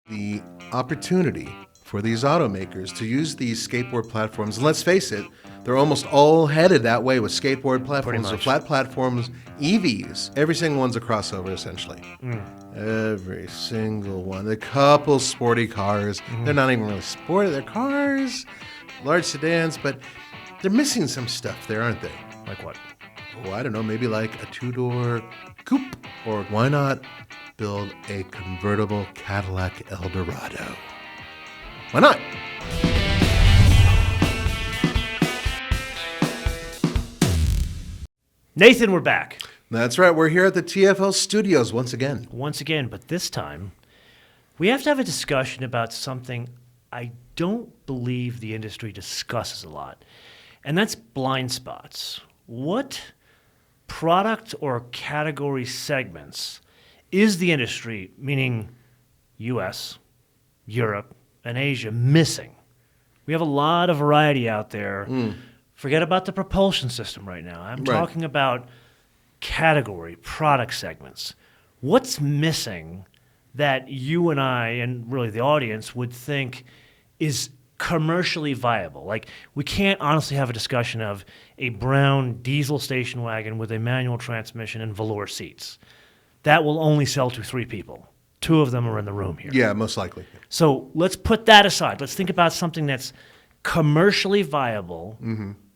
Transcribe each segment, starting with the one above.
The opportunity for these automakers to use these skateboard platforms, and let's face it, they're almost all headed that way with skateboard platforms, with flat platforms, EVs. Every single one's a crossover, essentially. Every single one. A couple sporty cars. They're not even really sporty. They're cars, large sedans, but they're missing some stuff there, aren't they? Like what? Oh, I don't know, maybe like a two-door coupe. Or why not build a convertible Cadillac Eldorado? Why not? Nathan, we're back. That's right. We're here at the TFL studios once again. Once again, but this time, we have to have a discussion about something I don't believe the industry discusses a lot, and that's blind spots. What product or category segments is the industry, meaning US, Europe, and Asia, missing? We have a lot of variety out there. Forget about the propulsion system right now. I'm talking about category, product segments. What's missing that you and I, and really the audience, would think is commercially viable? Like, we can't honestly have a discussion of a brown diesel station wagon with a manual transmission and velour seats. That will only sell to 3 people. 2 of them are in the room here. Yeah, most likely. So let's put that aside. Let's think about something that's commercially viable.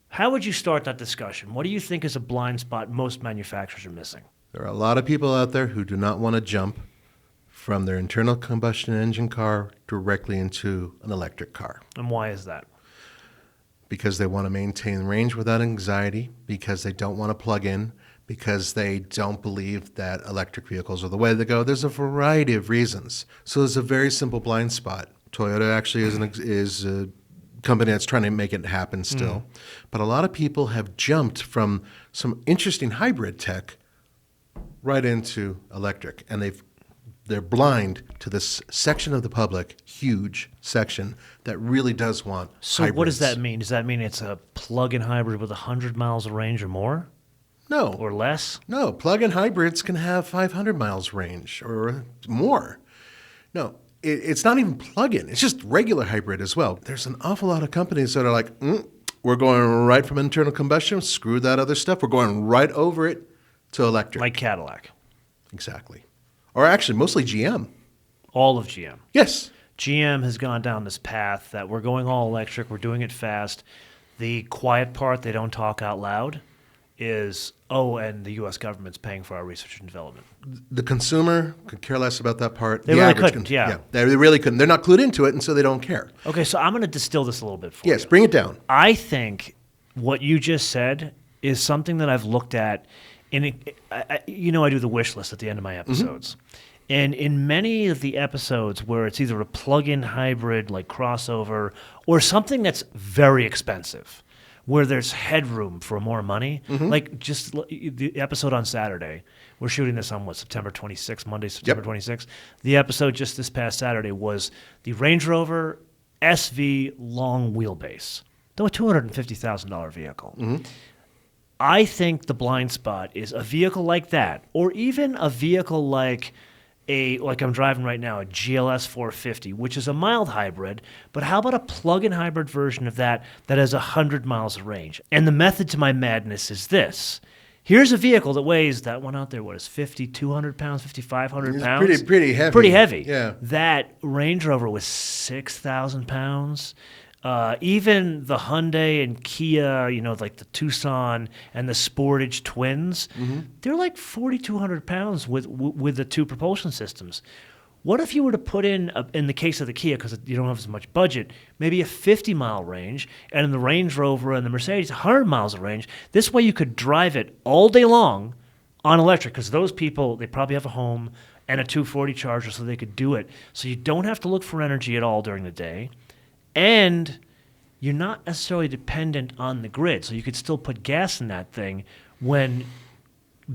How would you start that discussion? What do you think is a blind spot most manufacturers are missing? There are a lot of people out there who do not want to jump from their internal combustion engine car directly into an electric car. And why is that? Because they want to maintain range without anxiety, because they don't want to plug in, because they don't believe that electric vehicles are the way to go. There's a variety of reasons. So there's a very simple blind spot. Toyota actually is a company that's trying to make it happen still. But a lot of people have jumped from some interesting hybrid tech right into electric, and they're blind to this section of the public, huge section, that really does want hybrids. What does that mean? Does that mean it's a plug-in hybrid with 100 miles of range or more? No. Or less? No, plug-in hybrids can have 500 miles range or more. No, it's not even plug-in. It's just regular hybrid as well. There's an awful lot of companies that are like, we're going right from internal combustion, screw that other stuff. We're going right over it to electric. Like Cadillac. Exactly. Or actually, mostly GM. All of GM. Yes. GM has gone down this path that we're going all electric, we're doing it fast. The quiet part, they don't talk out loud, is, and the U.S. government's paying for our research and development. The consumer could care less about that part. They really couldn't, yeah. They really couldn't. They're not clued into it, and so they don't care. Okay, so I'm going to distill this a little bit for you. Yes, bring it down. I think what you just said is something that I've looked at. I do the wish list at the end of my episodes. And in many of the episodes where it's either a plug-in hybrid like crossover or something that's very expensive, where there's headroom for more money, like just the episode on Saturday, we're shooting this on September 26th, Monday, September 26th. The episode just this past Saturday was the Range Rover SV long wheelbase. Though a $250,000 vehicle. I think the blind spot is a vehicle like that, or even a vehicle like I'm driving right now, a GLS 450, which is a mild hybrid, but how about a plug-in hybrid version of that has 100 miles of range? And the method to my madness is this. Here's a vehicle that weighs, that one out there, what is 5,200 pounds, 5,500 pounds? It's pretty heavy. Pretty heavy. Yeah. That Range Rover was 6,000 pounds. Even the Hyundai and Kia, like the Tucson and the Sportage twins, they're like 4,200 pounds with the 2 propulsion systems. What if you were to put in the case of the Kia, because you don't have as much budget, maybe a 50-mile range, and in the Range Rover and the Mercedes, 100 miles of range? This way you could drive it all day long on electric, because those people, they probably have a home and a 240 charger, so they could do it. So you don't have to look for energy at all during the day. And you're not necessarily dependent on the grid, so you could still put gas in that thing when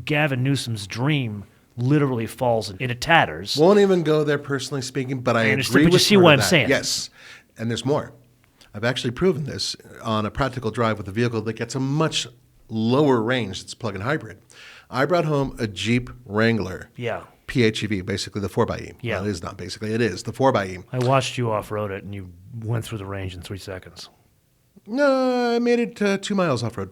Gavin Newsom's dream literally falls into tatters. Won't even go there personally speaking, but I agree but with you see what I'm that. saying. Yes, and there's more. I've actually proven this on a practical drive with a vehicle that gets a much lower range. It's plug-in hybrid. I brought home a Jeep Wrangler. Yeah. PHEV, basically the 4xe. Yeah. Well, it is not basically. It is the 4xe. I watched you off-road it, and you went through the range in 3 seconds. No, I made it 2 miles off-road.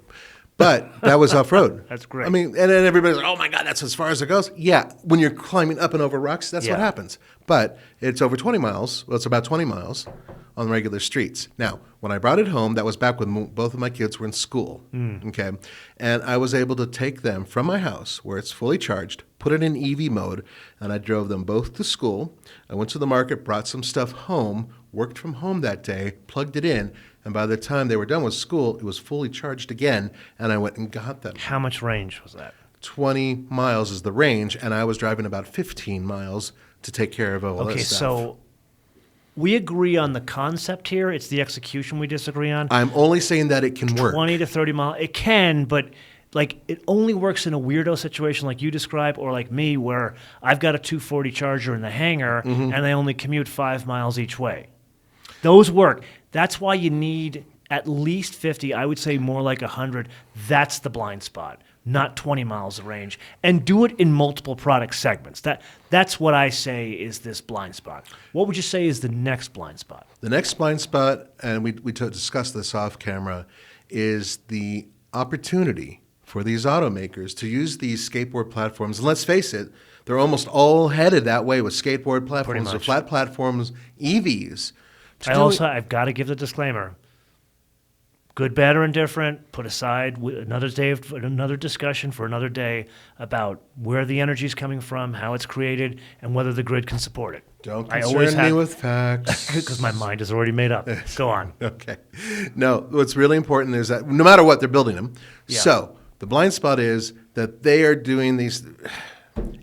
But that was off-road. That's great. I mean, and then everybody's like, oh, my God, that's as far as it goes. Yeah, when you're climbing up and over rocks, that's what happens. But it's over 20 miles. Well, it's about 20 miles on regular streets. Now, when I brought it home, that was back when both of my kids were in school. Okay, and I was able to take them from my house where it's fully charged, put it in EV mode, and I drove them both to school. I went to the market, brought some stuff home, worked from home that day, plugged it in, and by the time they were done with school, it was fully charged again, and I went and got them. How much range was that? 20 miles is the range, and I was driving about 15 miles to take care of all that stuff. So we agree on the concept here. It's the execution we disagree on. I'm only saying that it can work. 20 to 30 miles. It can, but like it only works in a weirdo situation like you describe, or like me where I've got a 240 Charger in the hangar and I only commute 5 miles each way. Those work. That's why you need at least 50. I would say more like 100. That's the blind spot, not 20 miles of range. And do it in multiple product segments. That's what I say is this blind spot. What would you say is the next blind spot? The next blind spot, and we discussed this off camera, is the opportunity for these automakers to use these skateboard platforms. And let's face it, they're almost all headed that way with skateboard platforms or flat platforms, EVs. I've got to give the disclaimer. Good, bad, or indifferent, put aside another discussion for another day about where the energy is coming from, how it's created, and whether the grid can support it. Don't concern me with facts. Because my mind is already made up. Go on. Okay. No, what's really important is that no matter what, they're building them. Yeah. So the blind spot is that they are doing these,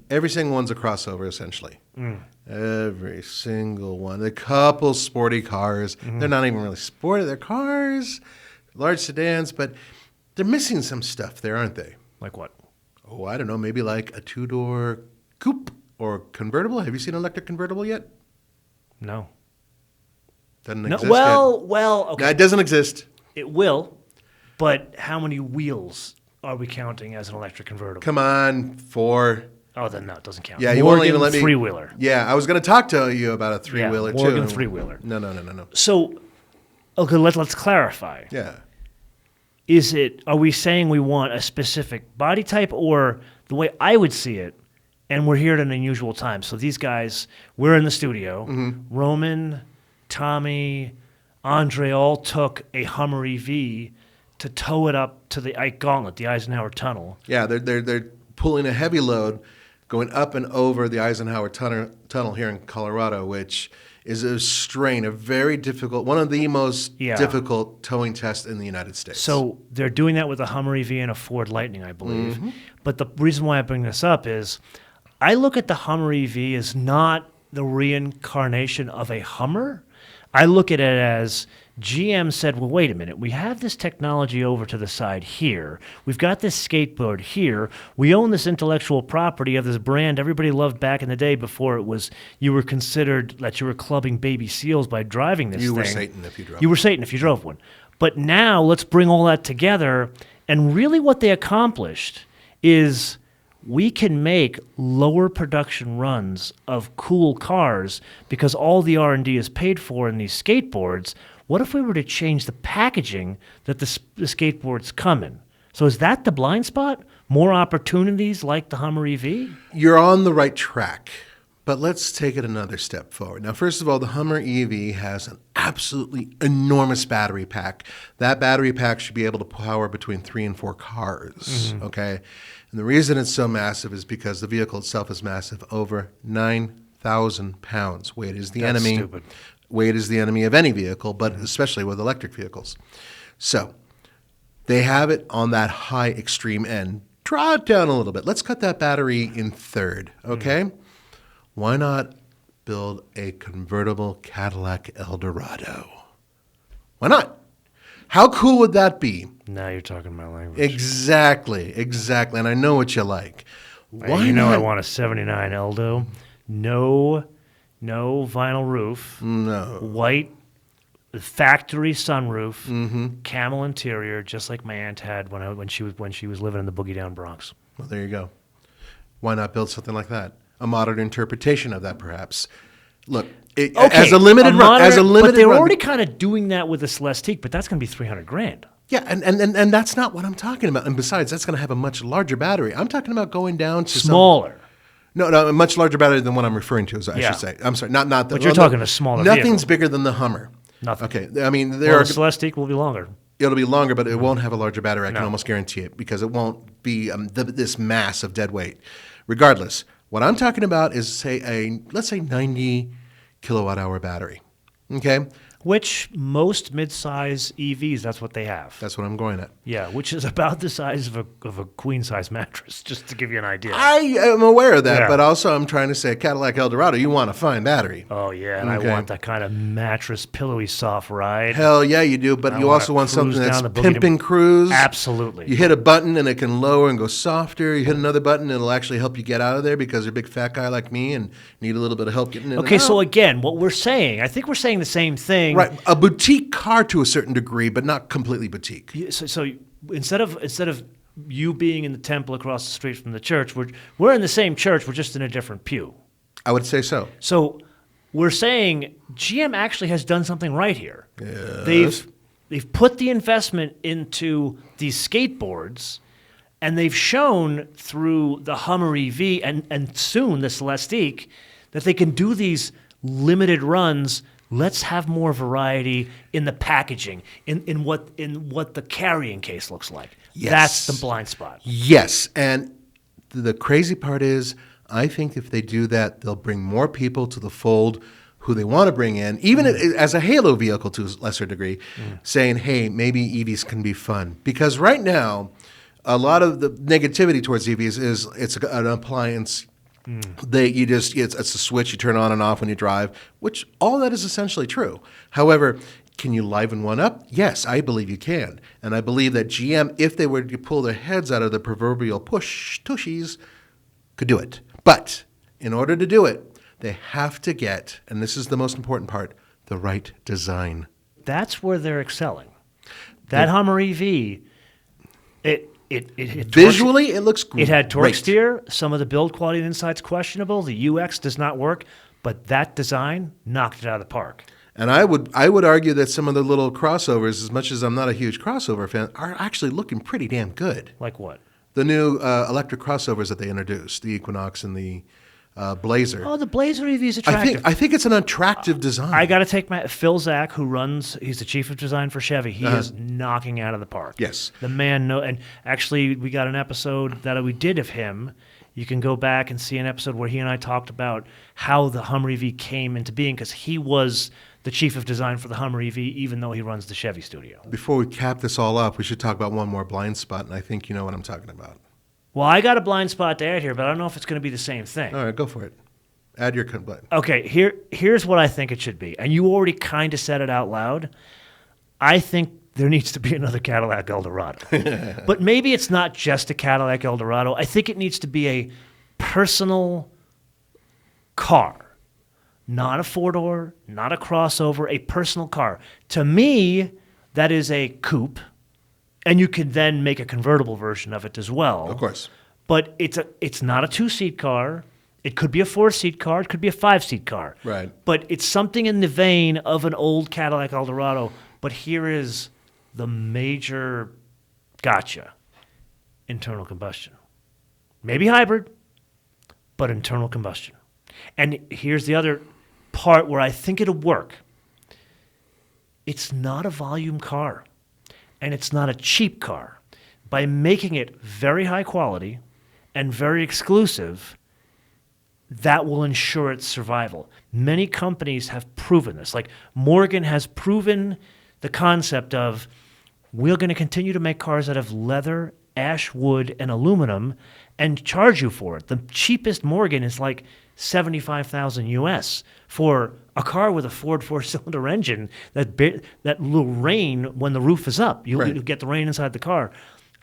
every single one's a crossover, essentially. Every single one. A couple sporty cars. They're not even really sporty. They're cars, large sedans, but they're missing some stuff there, aren't they? Like what? Oh, I don't know. Maybe like a 2-door coupe or convertible. Have you seen an electric convertible yet? No. Doesn't No. exist Well, yet. okay. No, it doesn't exist. It will, but how many wheels are we counting as an electric convertible? Come on, 4. Oh, then no, it doesn't count. Yeah, you Morgan won't even let me. three-wheeler. Yeah, I was going to talk to you about a 3-wheeler too. Morgan three-wheeler. No. So, okay, let's clarify. Yeah. Are we saying we want a specific body type, or the way I would see it, and we're here at an unusual time. So these guys, we're in the studio. Roman, Tommy, Andre all took a Hummer EV to tow it up to the Ike Gauntlet, the Eisenhower Tunnel. Yeah, they're pulling a heavy load going up and over the Eisenhower tunnel here in Colorado, which is a very difficult, one of the most difficult towing tests in the United States. So they're doing that with a Hummer EV and a Ford Lightning, I believe. But the reason why I bring this up is I look at the Hummer EV as not the reincarnation of a Hummer. I look at it as GM said, well, wait a minute. We have this technology over to the side here. We've got this skateboard here. We own this intellectual property of this brand everybody loved back in the day before it was you were considered that you were clubbing baby seals by driving this thing. You were Satan if you drove one. You were Satan if you drove one. But now let's bring all that together. And really what they accomplished is we can make lower production runs of cool cars because all the R&D is paid for in these skateboards. What if we were to change the packaging that the skateboards come in? So is that the blind spot? More opportunities like the Hummer EV? You're on the right track, but let's take it another step forward. Now, first of all, the Hummer EV has an absolutely enormous battery pack. That battery pack should be able to power between 3 and 4 cars, okay? And the reason it's so massive is because the vehicle itself is massive, over 9,000 pounds. Weight is the enemy. Stupid. Weight is the enemy of any vehicle, but especially with electric vehicles. So they have it on that high extreme end. Draw it down a little bit. Let's cut that battery in third, okay? Why not build a convertible Cadillac Eldorado? Why not? How cool would that be? Now you're talking my language. Exactly. And I know what you like. Why I not? want a 79 Eldo. No vinyl roof. No. White factory sunroof. Camel interior, just like my aunt had when she was living in the Boogie Down Bronx. Well, there you go. Why not build something like that? a modern interpretation of that, perhaps. Look, Okay, as a limited run, but they're already kind of doing that with the Celestique, but that's going to be $300,000. Yeah, and that's not what I'm talking about. And besides, that's going to have a much larger battery. I'm talking about going down to Smaller. No, a much larger battery than what I'm referring to, I Yeah. should say. I'm sorry, not the. But you're talking a smaller Nothing's vehicle. bigger than the Hummer. Nothing. Okay, I mean, The Celestique will be longer. it'll be longer, but it won't have a larger battery. I can No. almost guarantee it because it won't be this mass of dead weight. Regardless, what I'm talking about is let's say 90 kilowatt hour battery. Okay, Which most mid-size EVs, that's what they have. that's what I'm going at. Yeah, which is about the size of a queen-size mattress, just to give you an idea. I am aware of that, Yeah. but also I'm trying to say Cadillac Eldorado, you want a fine battery. Oh, yeah, and Okay. I want that kind of mattress, pillowy, soft ride. Hell yeah, you do, but I you wanna also want something cruise that's down the boogie pimp and cruise. Absolutely. You hit a button and it can lower and go softer. You hit another button and it'll actually help you get out of there because you're a big fat guy like me and need a little bit of help getting in Okay, and out. so again, what we're saying, I think we're saying the same thing. Right, a boutique car to a certain degree, but not completely boutique. So instead of you being in the temple across the street from the church, we're in the same church, we're just in a different pew. I would say so. So we're saying GM actually has done something right here. Yes. They've put the investment into these skateboards, and they've shown through the Hummer EV and soon the Celestique that they can do these limited runs. Let's have more variety in the packaging, in what the carrying case looks like. Yes. That's the blind spot. Yes, and the crazy part is, I think if they do that, they'll bring more people to the fold who they want to bring in, even as a halo vehicle to a lesser degree, saying, hey, maybe EVs can be fun. Because right now, a lot of the negativity towards EVs is it's an appliance. It's a switch you turn on and off when you drive, which all that is essentially true. However, can you liven one up? Yes, I believe you can. And I believe that GM, if they were to pull their heads out of the proverbial tushies, could do it. But in order to do it, they have to get, and this is the most important part, the right design. That's where they're excelling. That Hummer EV, it Visually, it looks great. It had torque steer. Some of the build quality and inside's questionable. The UX does not work, but that design knocked it out of the park. And I would argue that some of the little crossovers, as much as I'm not a huge crossover fan, are actually looking pretty damn good. Like what? The new electric crossovers that they introduced, the Equinox and the Blazer. Oh, the Blazer EV is attractive. I think it's an attractive design. I got to take Phil Zach, who he's the chief of design for Chevy. He is knocking out of the park. Yes. The man and actually we got an episode that we did of him. You can go back and see an episode where he and I talked about how the Hummer EV came into being because he was the chief of design for the Hummer EV, even though he runs the Chevy studio. Before we cap this all up, we should talk about one more blind spot, and I think you know what I'm talking about. Well, I got a blind spot to add here, but I don't know if it's going to be the same thing. All right, go for it. Add your complaint. Okay, here's what I think it should be. And you already kind of said it out loud. I think there needs to be another Cadillac Eldorado. But maybe it's not just a Cadillac Eldorado. I think it needs to be a personal car. Not a four-door, not a crossover, a personal car. To me, that is a coupe. And you can then make a convertible version of it as well. Of course. But it's not a two-seat car. It could be a four-seat car. It could be a five-seat car. Right. But it's something in the vein of an old Cadillac Eldorado. But here is the major gotcha. Internal combustion. Maybe hybrid, but internal combustion. And here's the other part where I think it'll work. It's not a volume car. And it's not a cheap car. By making it very high quality and very exclusive, that will ensure its survival. Many companies have proven this. Like Morgan has proven the concept of we're going to continue to make cars that have leather, ash wood, and aluminum and charge you for it. The cheapest Morgan is like $75,000 US for a car with a Ford four-cylinder engine that will rain when the roof is up. You'll get the rain inside the car.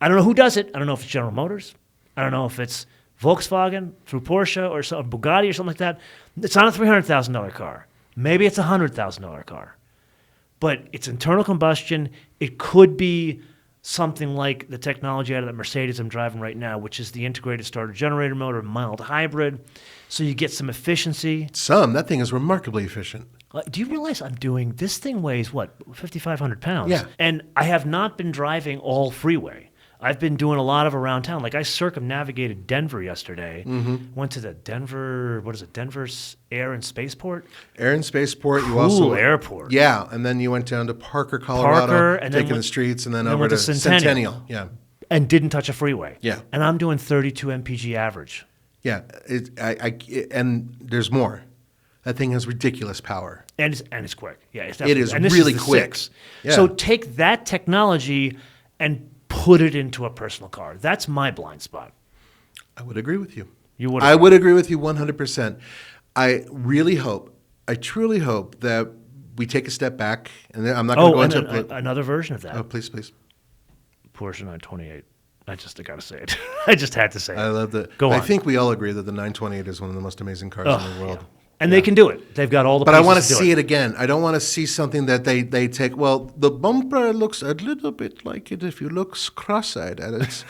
I don't know who does it. I don't know if it's General Motors. I don't know if it's Volkswagen through Porsche or Bugatti or something like that. It's not a $300,000 car. Maybe it's a $100,000 car. But it's internal combustion. It could be something like the technology out of that Mercedes I'm driving right now, which is the integrated starter generator motor, mild hybrid, so you get some efficiency. That thing is remarkably efficient. Do you realize this thing weighs, what, 5,500 pounds? Yeah. And I have not been driving all freeway. I've been doing a lot of around town. Like I circumnavigated Denver yesterday. Went to the Denver's Air and Spaceport? Air and Spaceport. You Cool also airport. Yeah, and then you went down to Parker, Colorado, and then taking the streets, and then then over went to to Centennial. Centennial. Yeah, And didn't touch a freeway. Yeah. And I'm doing 32 mpg average. yeah. And there's more. That thing has ridiculous power. And it's quick. Yeah, it's It is and this really the quick. 6. Yeah. So take that technology and put it into a personal car. That's my blind spot. I would agree with you. You would. I would agree with you 100%. I truly hope that we take a step back, and then I'm not going to go into another version of that. Oh, please. Porsche 928. I got to say it. I just had to say it. I love that. Go on. I think we all agree that the 928 is one of the most amazing cars in the world. Yeah. And they can do it. They've got all the But I want to pieces see it again. I don't want to see something that they take. Well, the bumper looks a little bit like it if you look cross-eyed at it.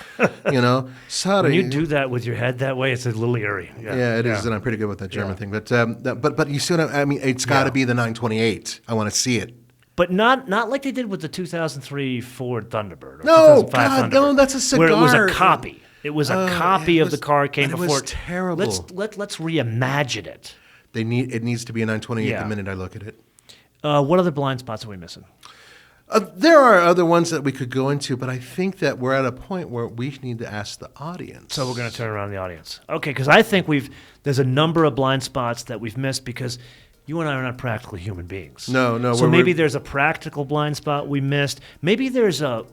Sorry. When you do that with your head that way, it's a little eerie. Yeah, it is, and I'm pretty good with that German thing. But you see what I mean? It's got to be the 928. I want to see it. But not like they did with the 2003 Ford Thunderbird. Or No, 2005 God, Thunderbird, no, that's a cigar. Where it was a copy. It was a copy of the car it came and before. It was terrible. Let's reimagine it. It needs to be a 928 Yeah. the minute I look at it. What other blind spots are we missing? There are other ones that we could go into, but I think that we're at a point where we need to ask the audience. So we're going to turn around the audience. Okay, because I think there's a number of blind spots that we've missed because you and I are not practical human beings. No. So maybe there's a practical blind spot we missed. Maybe there's a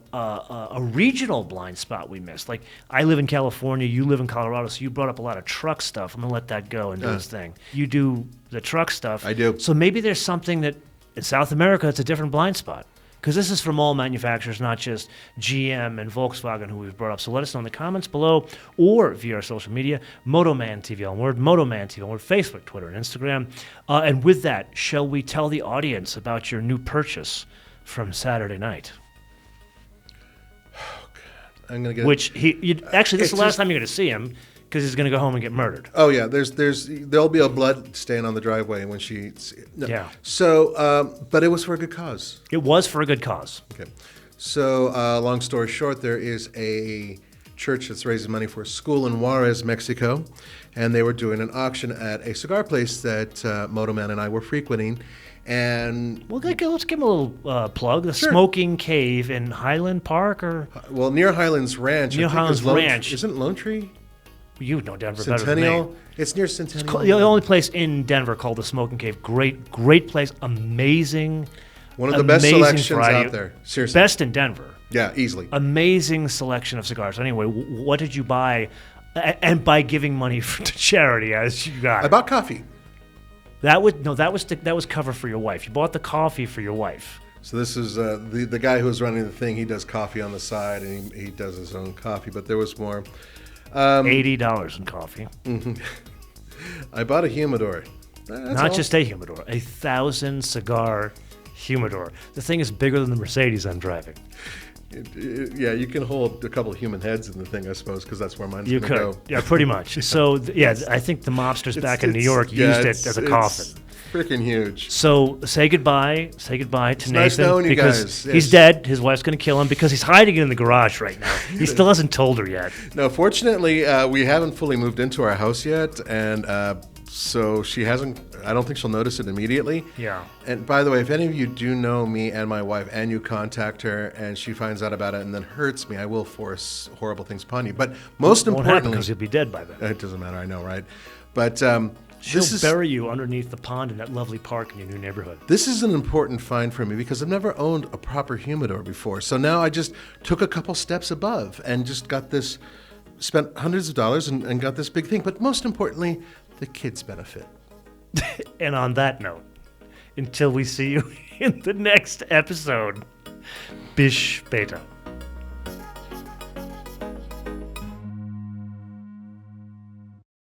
regional blind spot we missed. Like I live in California, you live in Colorado, so you brought up a lot of truck stuff. I'm going to let that go and do its thing. You do the truck stuff. I do. So maybe there's something that in South America, it's a different blind spot. Because this is from all manufacturers, not just GM and Volkswagen, who we've brought up. So let us know in the comments below or via our social media, MotoMan TV on Word, MotoMan TV on Word, Facebook, Twitter, and Instagram. And with that, shall we tell the audience about your new purchase from Saturday night? Oh, God. I'm going to get Which actually, this is the last time you're going to see him because he's going to go home and get murdered. Oh yeah, there'll be a blood stain on the driveway when she. No. Yeah. So, but it was for a good cause. It was for a good cause. Okay. So, long story short, there is a church that's raising money for a school in Juarez, Mexico, and they were doing an auction at a cigar place that MotoMan and I were frequenting. And Well, let's give him a little plug. The Sure. Smoking Cave in Highland Park, or near Highlands Ranch. Near I think Highlands is Lone- Ranch. Isn't Lone Tree? you know Denver better than me. Centennial. It's near Centennial. The only place in Denver called the Smoking Cave. Great place. Amazing. One of the best amazing selections variety. out there. Seriously. Best in Denver. Yeah, easily. Amazing selection of cigars. Anyway, what did you buy? And by giving money to charity, as you got. I bought coffee. That was cover for your wife. You bought the coffee for your wife. So this is the guy who's running the thing. He does coffee on the side, and he does his own coffee. But there was more. $80 in coffee. I bought a humidor. That's Not all. just a humidor, 1,000 cigar humidor. The thing is bigger than the Mercedes I'm driving. Yeah, you can hold a couple of human heads in the thing, I suppose, because that's where mine's You going to could, go. yeah, pretty much. So, I think the mobsters back in New York used it as a coffin. Freaking huge. So say goodbye to Nathan, nice knowing you because guys. he's Yes. dead. His wife's going to kill him because he's hiding in the garage right now. He still hasn't told her yet. No, fortunately, we haven't fully moved into our house yet, and so she hasn't. I don't think she'll notice it immediately. Yeah. And by the way, if any of you do know me and my wife, and you contact her, and she finds out about it and then hurts me, I will force horrible things upon you. But most Won't happen importantly, because you'll be dead by then. it doesn't matter. I know, right? But She'll this is bury you underneath the pond in that lovely park in your new neighborhood. This is an important find for me because I've never owned a proper humidor before. So now I just took a couple steps above and just got this, spent hundreds of dollars and got this big thing. But most importantly, the kids benefit. And on that note, until we see you in the next episode, Bish Beta.